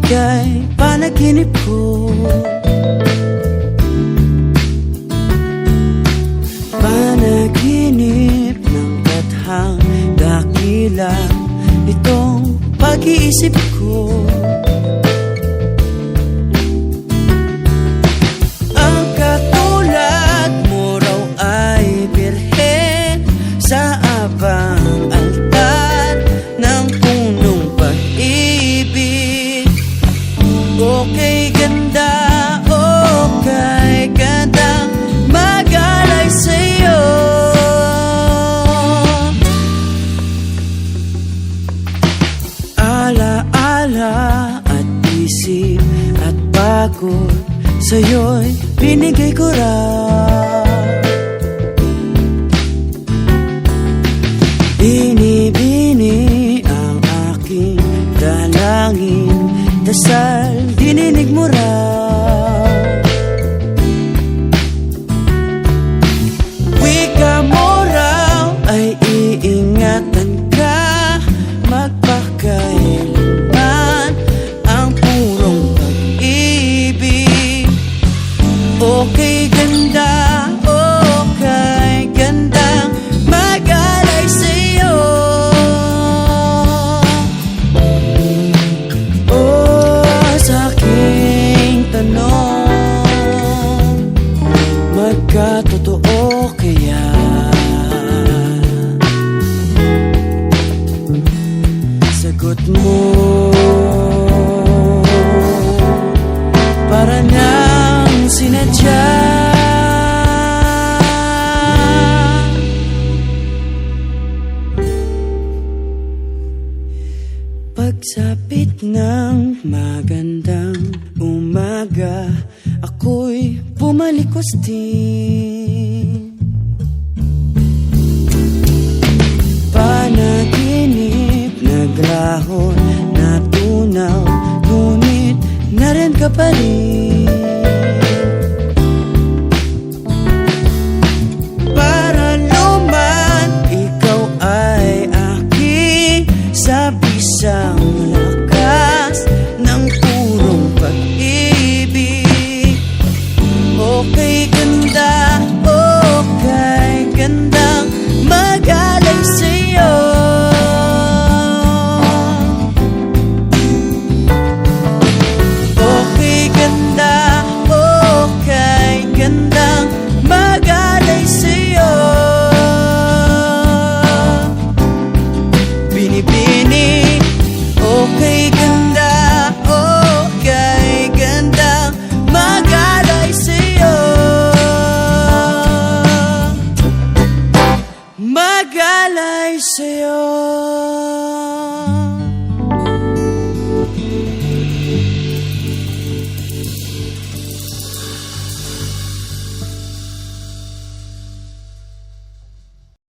ika'y panaginip ko. Panaginip ng bathang dakila, itong pag-iisip ko. Ang katulad mo raw ay birhen sa abang altar ng punong pag-ibig. Okay ganda, okay ganda, magalay sa'yo. Ala-ala at isip at pagod, sa'yo'y binigay ko raw. Bini-bini ang aking dalangin, dasal dininig mo raw. Wika mo raw ay iingatan ka, magpakailanman ang purong pag-ibig. Okay ganda, okay ganda, magalay sa'yo. Sa aking tanong, magkatotoo kaya? Sagot mo para nang sinadya. Pagsapit ng magandang umaga, ako'y pumalikos din. Panaginip, nagrahon, natunaw, ngunit nariyan ka pa rin.